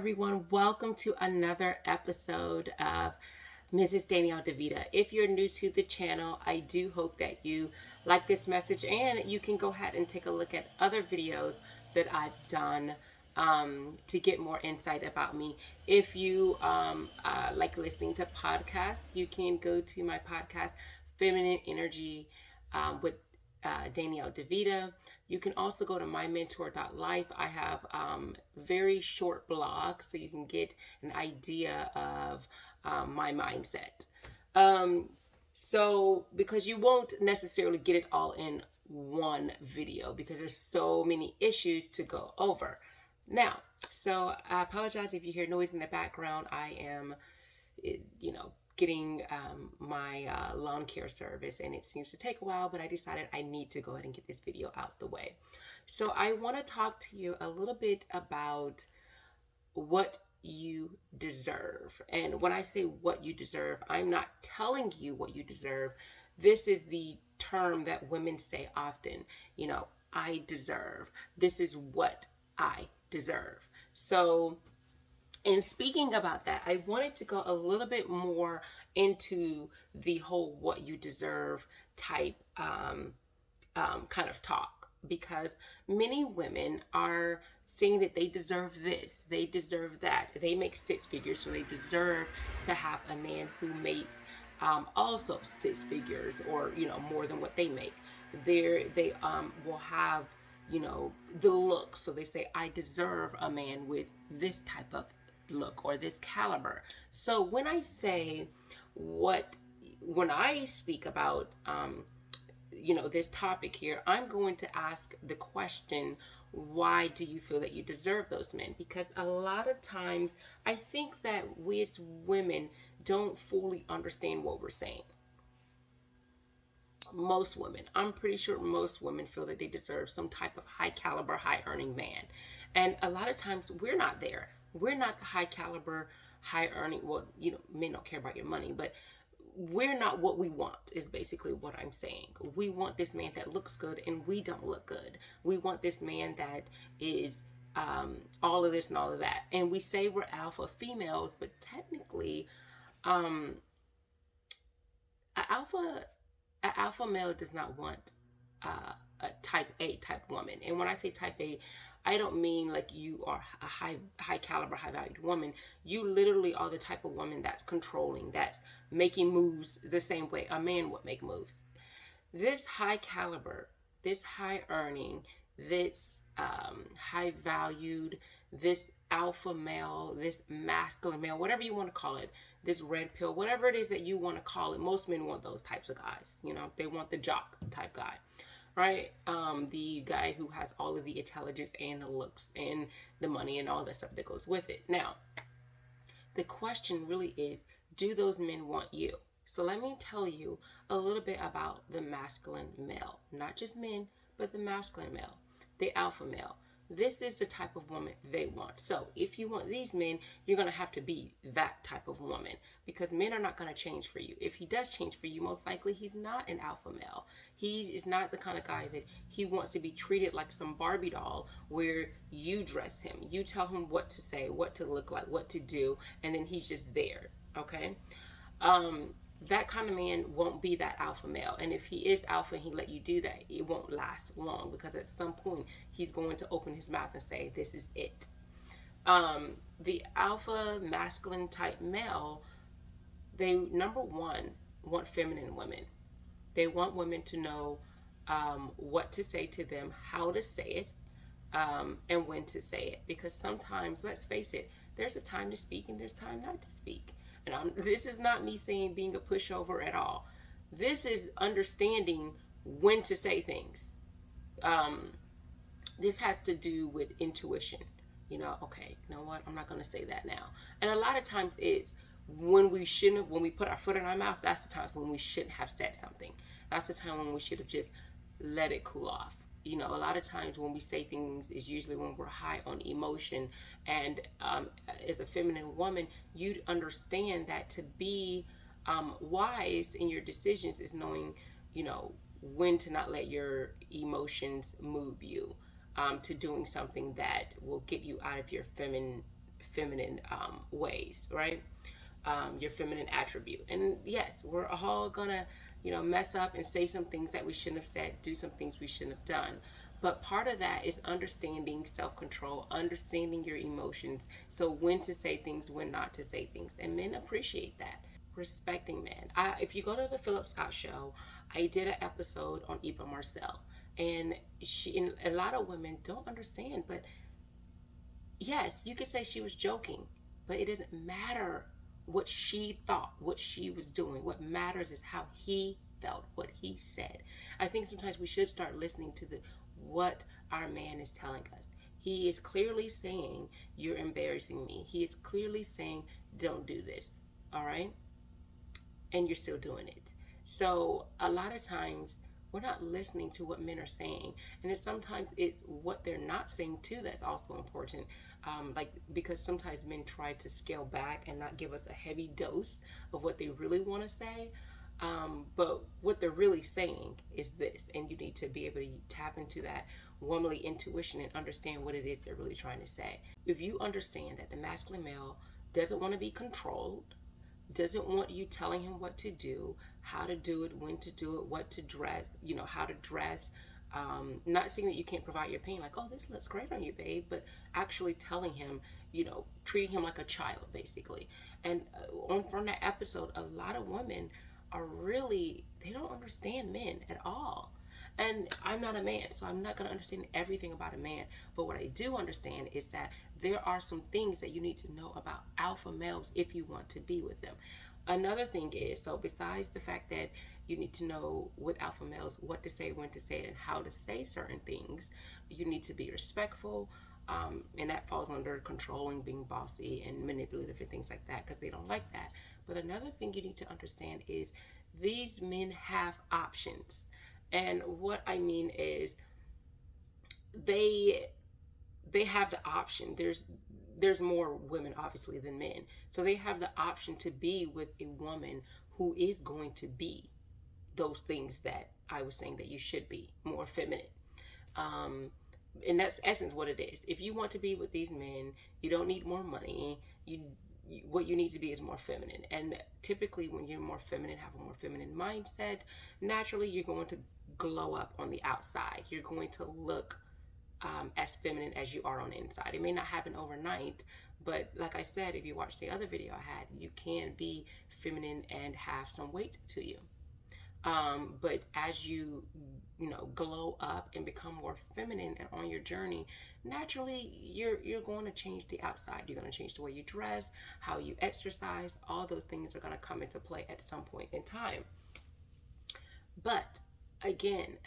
everyone. Welcome to another episode of Mrs. Danielle DeVita. If you're new to the channel, I do hope that you like this message and you can go ahead and take a look at other videos that I've done to get more insight about me. If you like listening to podcasts, you can go to my podcast, Feminine Energy with Danielle DeVita. You can also go to mymentor.life. I have very short blogs so you can get an idea of my mindset. So, because you won't necessarily get it all in one video because there's so many issues to go over. Now, so I apologize if you hear noise in the background. I am, getting my lawn care service, and it seems to take a while, but I decided I need to go ahead and get this video out the way. So I want to talk to you a little bit about what you deserve. And when I say what you deserve, I'm not telling you what you deserve. This is the term that women say often, I deserve. This is what I deserve. So and speaking about that, I wanted to go a little bit more into the whole what you deserve type kind of talk, because many women are saying that they deserve this, they deserve that. They make six figures, so they deserve to have a man who makes also six figures or, more than what they make. They will have the look, so they say I deserve a man with this type of look or this caliber. So when I speak about this topic here, I'm going to ask the question, why do you feel that you deserve those men? Because a lot of times I think that we as women don't fully understand what we're saying. Most women, I'm pretty sure most women feel that they deserve some type of high caliber, high earning man. And a lot of times we're not there. We're not the high caliber, high earning. Well, men don't care about your money, but we're not what we want is basically what I'm saying. We want this man that looks good and we don't look good. We want this man that is all of this and all of that. And we say we're alpha females, but technically an alpha male does not want a type A type woman. And when I say type A, I don't mean like you are a high caliber, high valued woman. You literally are the type of woman that's controlling, that's making moves the same way a man would make moves. This high caliber, this high earning, this high valued, this alpha male, this masculine male, whatever you want to call it, this red pill, whatever it is that you want to call it. Most men want those types of guys. They want the jock type guy, right? The guy who has all of the intelligence and the looks and the money and all that stuff that goes with it. Now, the question really is, do those men want you? So let me tell you a little bit about the masculine male, not just men, but the masculine male, the alpha male. This is the type of woman they want. So if you want these men, you're going to have to be that type of woman, because men are not going to change for you. If he does change for you, most likely he's not an alpha male. He is not the kind of guy that he wants to be treated like some Barbie doll where you dress him. You tell him what to say, what to look like, what to do, and then he's just there. Okay? That kind of man won't be that alpha male. And if he is alpha and he let you do that, it won't last long, because at some point he's going to open his mouth and say, this is it. The alpha masculine type male, they, number one, want feminine women. They want women to know what to say to them, how to say it, and when to say it. Because sometimes, let's face it, there's a time to speak and there's time not to speak. And this is not me saying being a pushover at all. This is understanding when to say things. This has to do with intuition. Okay, you know what? I'm not going to say that now. And a lot of times it's when we put our foot in our mouth, that's the times when we shouldn't have said something. That's the time when we should have just let it cool off. A lot of times when we say things is usually when we're high on emotion. And as a feminine woman, you'd understand that to be wise in your decisions is knowing, when to not let your emotions move you to doing something that will get you out of your feminine ways, right? Your feminine attribute. And yes, we're all gonna, mess up and say some things that we shouldn't have said, do some things we shouldn't have done. But part of that is understanding self control, understanding your emotions. So, when to say things, when not to say things. And men appreciate that. Respecting men. If you go to the Philip Scott show, I did an episode on Eva Marcel. And a lot of women don't understand, but yes, you could say she was joking, but it doesn't matter what she thought, what she was doing. What matters is how he felt, what he said. I think sometimes we should start listening to the what our man is telling us. He is clearly saying, "You're embarrassing me." He is clearly saying, "Don't do this." All right? And you're still doing it. So a lot of times we're not listening to what men are saying, and sometimes it's what they're not saying too that's also important. Like, because sometimes men try to scale back and not give us a heavy dose of what they really want to say. But what they're really saying is this, and you need to be able to tap into that womanly intuition and understand what it is they're really trying to say. If you understand that the masculine male doesn't want to be controlled, doesn't want you telling him what to do, how to do it, when to do it, what to dress, how to dress. Not saying that you can't provide your opinion, like, oh, this looks great on you, babe, but actually telling him, treating him like a child, basically. And from that episode, a lot of women are really, they don't understand men at all. And I'm not a man, so I'm not going to understand everything about a man. But what I do understand is that there are some things that you need to know about alpha males if you want to be with them. Another thing is, so besides the fact that you need to know with alpha males what to say, when to say it, and how to say certain things, you need to be respectful. And that falls under controlling, being bossy, and manipulative, and things like that, because they don't like that. But another thing you need to understand is these men have options. And what I mean is they have the option. There's more women obviously than men. So they have the option to be with a woman who is going to be those things that I was saying that you should be, more feminine. And that's essence what it is. If you want to be with these men, you don't need more money. What you need to be is more feminine. And typically when you're more feminine, have a more feminine mindset, naturally you're going to glow up on the outside. You're going to look as feminine as you are on the inside. It may not happen overnight, but like I said, if you watch the other video I had, you can be feminine and have some weight to you. But as you glow up and become more feminine and on your journey, naturally you're going to change the outside. You're going to change the way you dress, how you exercise. All those things are going to come into play at some point in time. But again,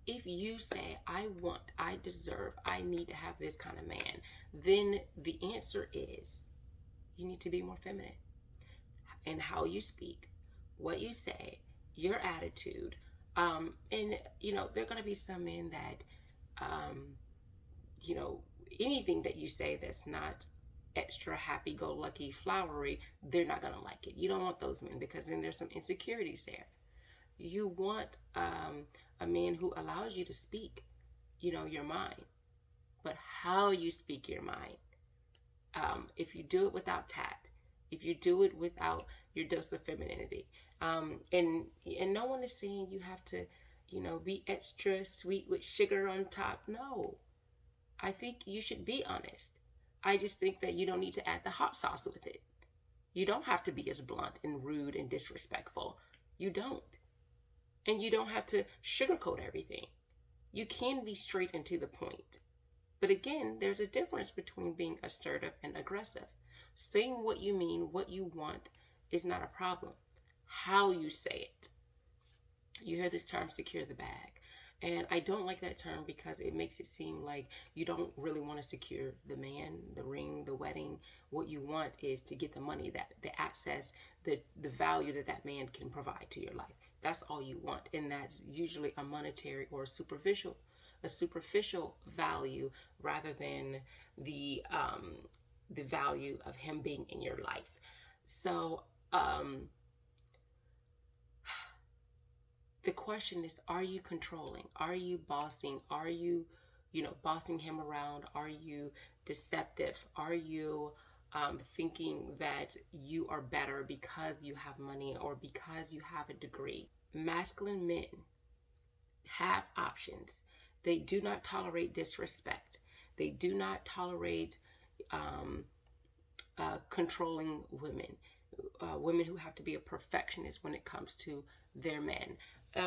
if you say, I want, I deserve, I need to have this kind of man, then the answer is you need to be more feminine. And how you speak, what you say, your attitude. And, there are going to be some men that, anything that you say that's not extra happy-go-lucky, flowery, they're not going to like it. You don't want those men, because then there's some insecurities there. You want a man who allows you to speak, your mind. But how you speak your mind, if you do it without tact, if you do it without your dose of femininity, and no one is saying you have to, be extra sweet with sugar on top. No, I think you should be honest. I just think that you don't need to add the hot sauce with it. You don't have to be as blunt and rude and disrespectful. You don't. And you don't have to sugarcoat everything. You can be straight and to the point. But again, there's a difference between being assertive and aggressive. Saying what you mean, what you want, is not a problem. How you say it. You hear this term, secure the bag. And I don't like that term because it makes it seem like you don't really want to secure the man, the ring, the wedding. What you want is to get the money, that the access, the value that man can provide to your life. That's all you want. And that's usually a monetary or a superficial value, rather than the value of him being in your life. So the question is, are you controlling? Are you bossing? Are you bossing him around? Are you deceptive? Are you thinking that you are better because you have money or because you have a degree? Masculine men have options. They do not tolerate disrespect. They do not tolerate um, controlling women, women who have to be a perfectionist when it comes to their men.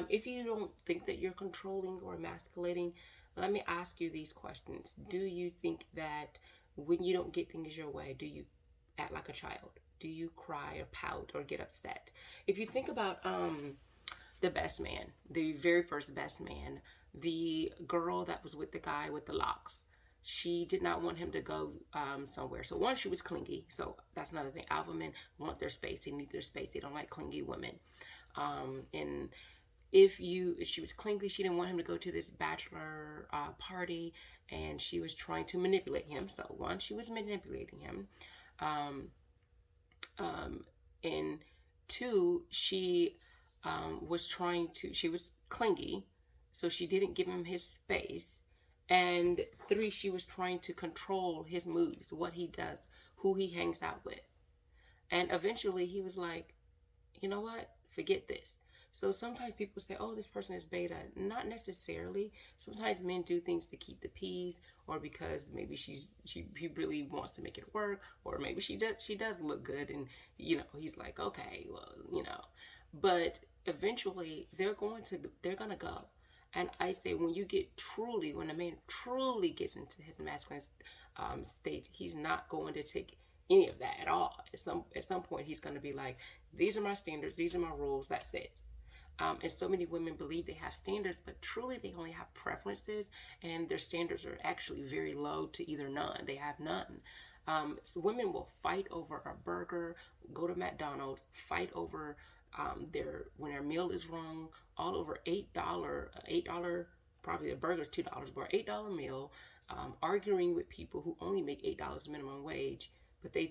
If you don't think that you're controlling or emasculating, let me ask you these questions. Do you think that when you don't get things your way, do you act like a child? Do you cry or pout or get upset? If you think about the best man, the very first best man, the girl that was with the guy with the locks, she did not want him to go somewhere. So one, she was clingy. So that's another thing. Alpha men want their space. They need their space. They don't like clingy women. And if she was clingy, she didn't want him to go to this bachelor party, and she was trying to manipulate him. So one, she was manipulating him. Um, and two, she she was clingy, so she didn't give him his space. And three, she was trying to control his moves, what he does, who he hangs out with. And eventually he was like, you know what? Forget this. So sometimes people say, oh, this person is beta. Not necessarily. Sometimes men do things to keep the peace, or because maybe he really wants to make it work, or maybe she does look good, and he's like, okay, well, but eventually they're gonna go. And I say, when a man truly gets into his masculine state, he's not going to take any of that at all. At some point, he's going to be like, these are my standards, these are my rules, that's it. And so many women believe they have standards, but truly they only have preferences, and their standards are actually very low to either none. They have none. So women will fight over a burger, go to McDonald's, fight over when their meal is wrong, all over $8, probably the burger's $2, but $8 meal, arguing with people who only make $8 minimum wage, but they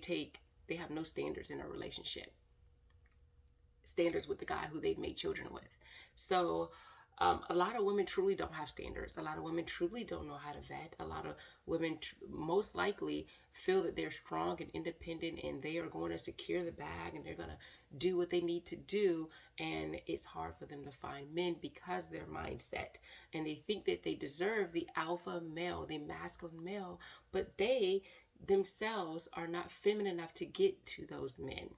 have no standards in a relationship. Standards with the guy who they've made children with. So a lot of women truly don't have standards. A lot of women truly don't know how to vet. A lot of women most likely feel that they're strong and independent, and they are going to secure the bag, and they're going to do what they need to do. And it's hard for them to find men because their mindset, and they think that they deserve the alpha male, the masculine male, but they themselves are not feminine enough to get to those men.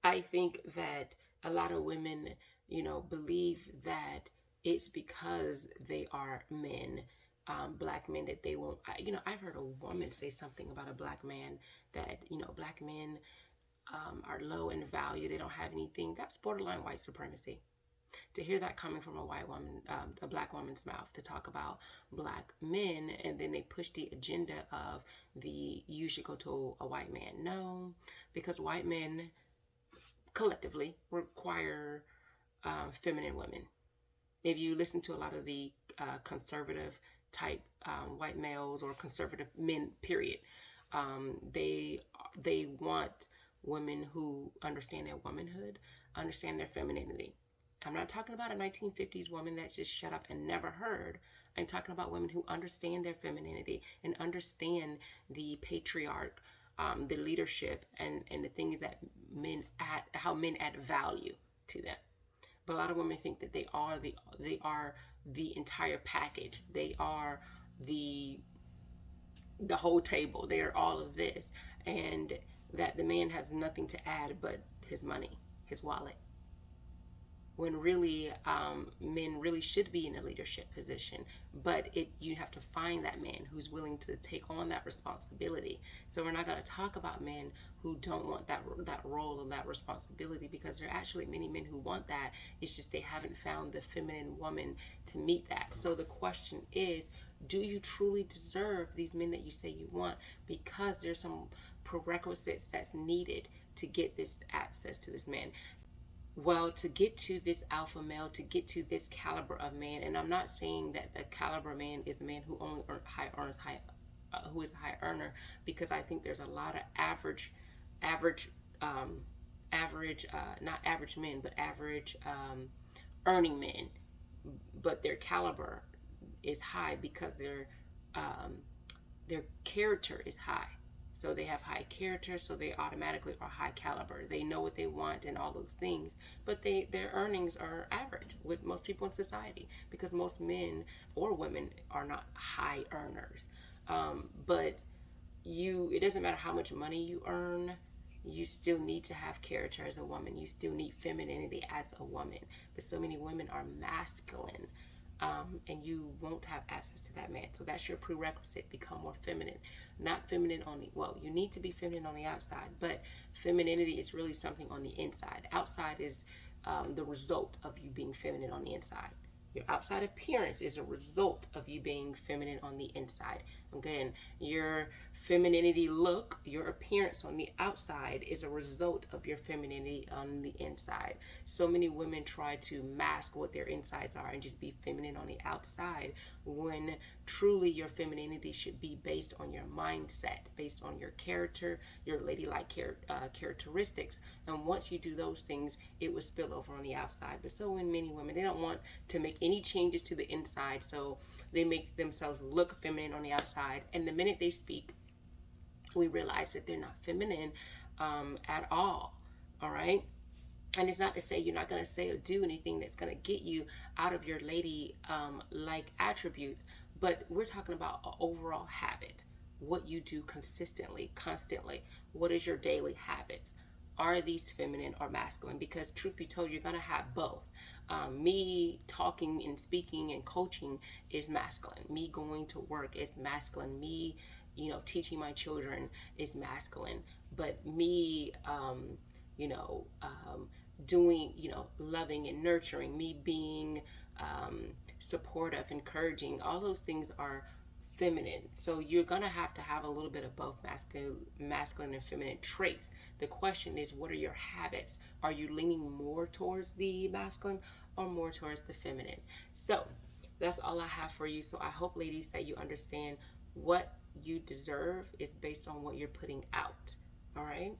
I think that a lot of women, believe that it's because they are men, black men, that they won't. I've heard a woman say something about a black man that, black men are low in value. They don't have anything. That's borderline white supremacy. To hear that coming from a white woman, a black woman's mouth, to talk about black men, and then they push the agenda of you should go to a white man. No, because white men collectively require feminine women. If you listen to a lot of the conservative type white males or conservative men, period, they want women who understand their womanhood, understand their femininity. I'm not talking about a 1950s woman that's just shut up and never heard. I'm talking about women who understand their femininity and understand the patriarch, the leadership, and the things that how men add value to them. But a lot of women think that they are the entire package. They are the whole table. They are all of this, and that the man has nothing to add but his money, his wallet. When really men really should be in a leadership position, but you have to find that man who's willing to take on that responsibility. So we're not going to talk about men who don't want that role and that responsibility, because there are actually many men who want that. It's just they haven't found the feminine woman to meet that. So the question is, do you truly deserve these men that you say you want? Because there's some prerequisites that's needed to get this access to this man. Well, to get to this alpha male, to get to this caliber of man, and I'm not saying that the caliber man is a man who only who is a high earner, because I think there's a lot of not average men, but average earning men but their caliber is high because their character is high. So they have high character, so they automatically are high caliber. They know what they want and all those things, but their earnings are average with most people in society because most men or women are not high earners. But it doesn't matter how much money you earn, you still need to have character as a woman. You still need femininity as a woman. But so many women are masculine, and you won't have access to that man. So that's your prerequisite. Become more feminine. Not feminine on the, well, you need to be feminine on the outside, but femininity is really something on the inside. Outside is the result of you being feminine on the inside. Your outside appearance is a result of you being feminine on the inside. Again, your femininity look, your appearance on the outside is a result of your femininity on the inside. So many women try to mask what their insides are and just be feminine on the outside when truly your femininity should be based on your mindset, based on your character, your ladylike characteristics. And once you do those things, it will spill over on the outside. But so in many women, they don't want to make any changes to the inside, so they make themselves look feminine on the outside. And the minute they speak, we realize that they're not feminine at all. All right. And it's not to say you're not going to say or do anything that's going to get you out of your lady like attributes, but we're talking about an overall habit. What you do consistently, constantly. What is your daily habits? Are these feminine or masculine? Because truth be told, you're going to have both. Me talking and speaking and coaching is masculine. Me going to work is masculine. Me, teaching my children is masculine. But me, you know, doing, loving and nurturing, me being supportive, encouraging, all those things are feminine. So you're gonna have to have a little bit of both masculine and feminine traits. The question is, what are your habits? Are you leaning more towards the masculine or more towards the feminine? So that's all I have for you. So I hope, ladies, that you understand what you deserve is based on what you're putting out. All right.